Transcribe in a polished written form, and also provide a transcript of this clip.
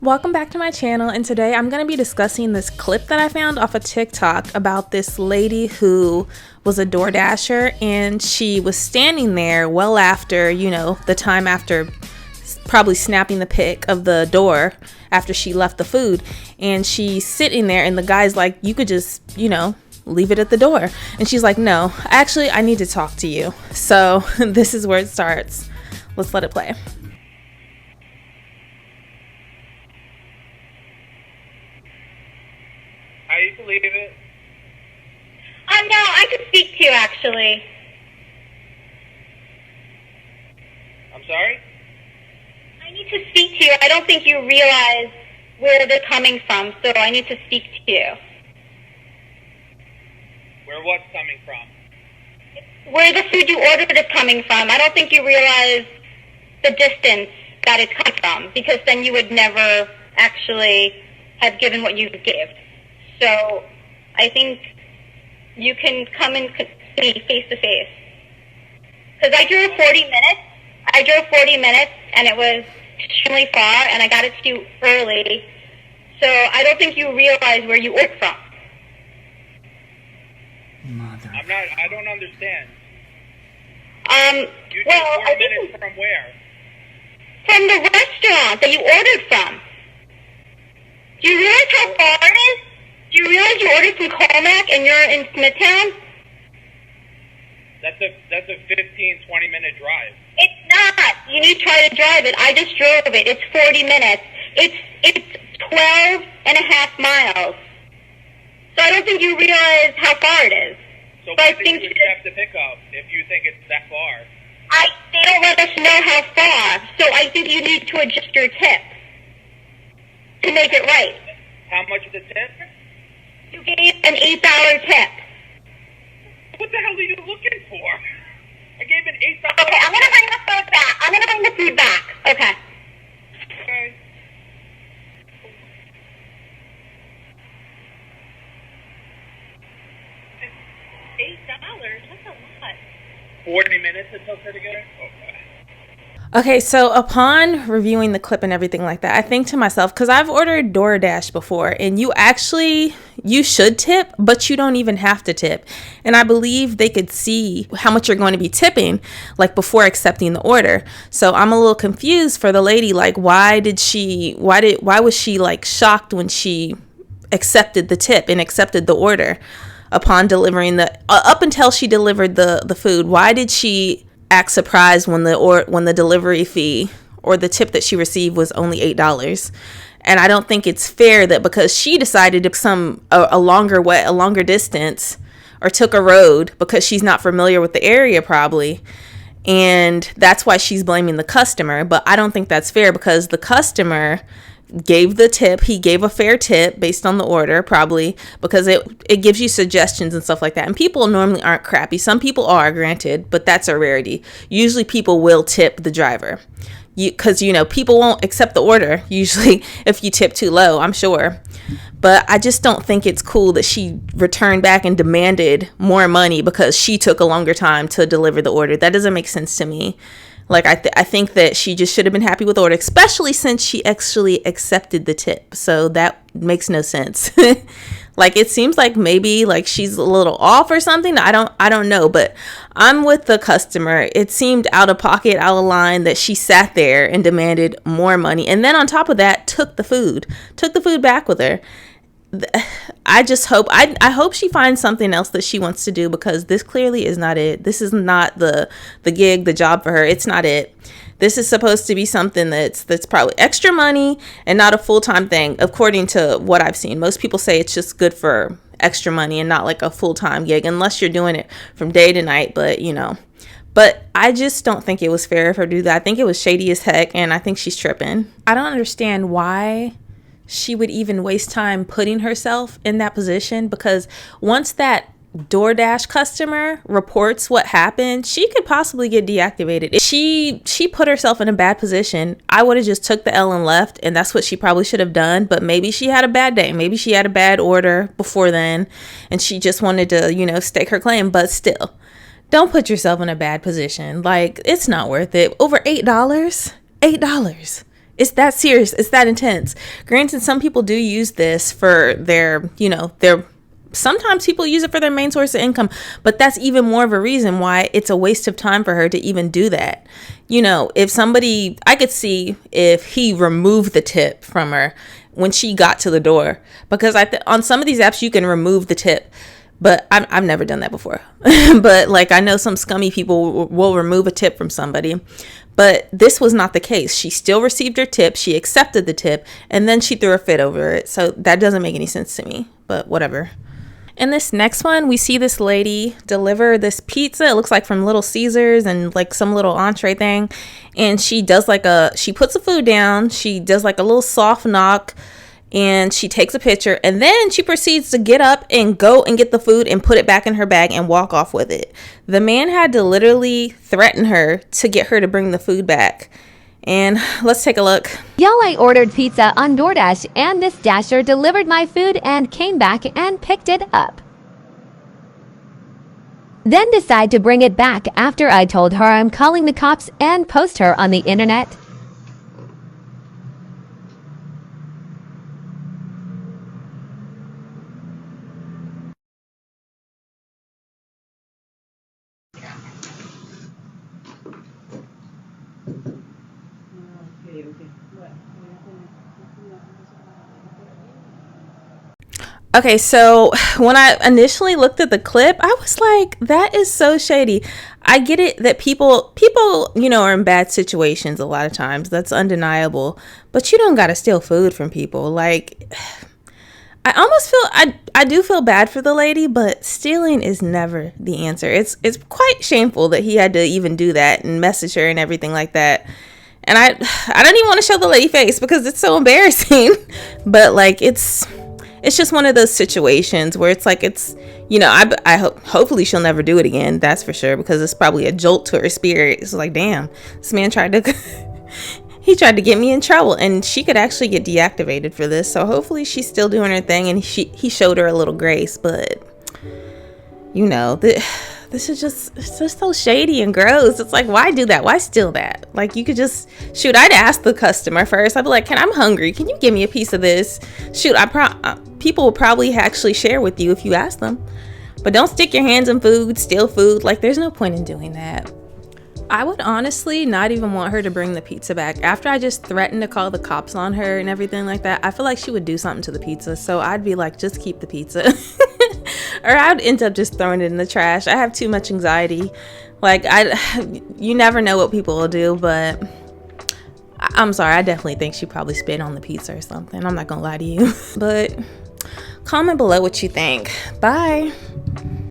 Welcome back to my channel, and today I'm going to be discussing this clip that I found off of TikTok about this lady who was a DoorDasher, and she was standing there well after, the time after probably snapping the pic of the door after she left the food, and she's sitting there and the guy's like, you could just, leave it at the door. And she's like, no, actually I need to talk to you. So this is where it starts. Let's let it play. You can leave it. No, I could speak to you, actually. I'm sorry? I need to speak to you. I don't think you realize where they're coming from, so I need to speak to you. Where what's coming from? Where the food you ordered is coming from. I don't think you realize the distance that it's coming from, because then you would never actually have given what you gave. So I think you can come and see me face to face. Because I drove 40 minutes. And it was extremely far, and I got it to you early. So I don't think you realize where you ordered from. I don't understand. You Well, took 4 minutes from where? From the restaurant that you ordered from. Do you realize how far it is? Do you realize you ordered from Colmac and you're in Smithtown? That's a 15-20 minute drive. It's not. You need to try to drive it. I just drove it. It's 40 minutes. It's 12 and a half miles. So I don't think you realize how far it is. So why did you accept the pickup if you think it's that far? They don't let us know how far. So I think you need to adjust your tip to make it right. How much is the tip? You gave an $8 tip. What the hell are you looking for? I gave an $8. Okay, I'm going to bring the food back. Okay. Okay. $8? That's a lot. 40 minutes it took her to get it? Okay. Okay, so upon reviewing the clip and everything like that, I think to myself, because I've ordered DoorDash before, and you should tip, but you don't even have to tip. And I believe they could see how much you're going to be tipping, like before accepting the order. So I'm a little confused for the lady, like why was she like shocked when she accepted the tip and accepted the order upon delivering up until she delivered the food? Why did she act surprised when the delivery fee or the tip that she received was only $8? And I don't think it's fair that because she decided to come a longer distance, or took a road because she's not familiar with the area probably, and that's why she's blaming the customer. But I don't think that's fair, because the customer gave the tip. He gave a fair tip based on the order, probably because it gives you suggestions and stuff like that. And people normally aren't crappy. Some people are, granted, but that's a rarity. Usually people will tip the driver, because people won't accept the order usually if you tip too low, I'm sure. But I just don't think it's cool that she returned back and demanded more money because she took a longer time to deliver the order. That doesn't make sense to me. Like, I think that she just should have been happy with the order, especially since she actually accepted the tip. So that makes no sense. Like, it seems like maybe like she's a little off or something. I don't know, but I'm with the customer. It seemed out of pocket, out of line that she sat there and demanded more money. And then on top of that, took the food back with her. I just hope I hope she finds something else that she wants to do, because this clearly is not it. This is not the gig, the job for her. It's not it. This is supposed to be something that's probably extra money and not a full-time thing, according to what I've seen. Most people say it's just good for extra money and not like a full-time gig, unless you're doing it from day to night. But I just don't think it was fair of her to do that. I think it was shady as heck, and I think she's tripping. I don't understand why she would even waste time putting herself in that position, because once that DoorDash customer reports what happened, she could possibly get deactivated. If she put herself in a bad position, I would have just took the L and left, and that's what she probably should have done. But maybe she had a bad day. Maybe she had a bad order before then, and she just wanted to, stake her claim. But still, don't put yourself in a bad position. Like, it's not worth it. Over $8. It's that serious. It's that intense. Granted, some people do use this for their, sometimes people use it for their main source of income, but that's even more of a reason why it's a waste of time for her to even do that. If somebody, I could see if he removed the tip from her when she got to the door, because on some of these apps you can remove the tip, but I've never done that before. But like, I know some scummy people will remove a tip from somebody. But this was not the case. She still received her tip. She accepted the tip, and then she threw a fit over it. So that doesn't make any sense to me, but whatever. In this next one, we see this lady deliver this pizza. It looks like from Little Caesars and like some little entree thing. And she does she puts the food down. She does like a little soft knock, and she takes a picture, and then she proceeds to get up and go and get the food and put it back in her bag and walk off with it. The man had to literally threaten her to get her to bring the food back. And let's take a look. Y'all, I ordered pizza on DoorDash, and this dasher delivered my food and came back and picked it up. Then decide to bring it back after I told her I'm calling the cops and post her on the internet. Okay, so when I initially looked at the clip, I was like, that is so shady. I get it that people, are in bad situations a lot of times. That's undeniable. But you don't got to steal food from people. Like, I almost feel, I do feel bad for the lady, but stealing is never the answer. It's quite shameful that he had to even do that and message her and everything like that. And I don't even want to show the lady face because it's so embarrassing. But like, it's just one of those situations where it's like, I hope, hopefully she'll never do it again. That's for sure, because it's probably a jolt to her spirit. It's like, damn, this man tried to get me in trouble, and she could actually get deactivated for this. So hopefully she's still doing her thing, and he showed her a little grace. But this is it's just so shady and gross. It's like, why do that? Why steal that? Like, you could just shoot. I'd ask the customer first. I'd be like, I'm hungry. Can you give me a piece of this? Shoot, people will probably actually share with you if you ask them. But don't stick your hands in food, steal food. Like, there's no point in doing that. I would honestly not even want her to bring the pizza back. After I just threatened to call the cops on her and everything like that, I feel like she would do something to the pizza. So I'd be like, just keep the pizza. Or I'd end up just throwing it in the trash. I have too much anxiety. Like, you never know what people will do, but I'm sorry. I definitely think she probably spit on the pizza or something. I'm not gonna lie to you. But comment below what you think. Bye.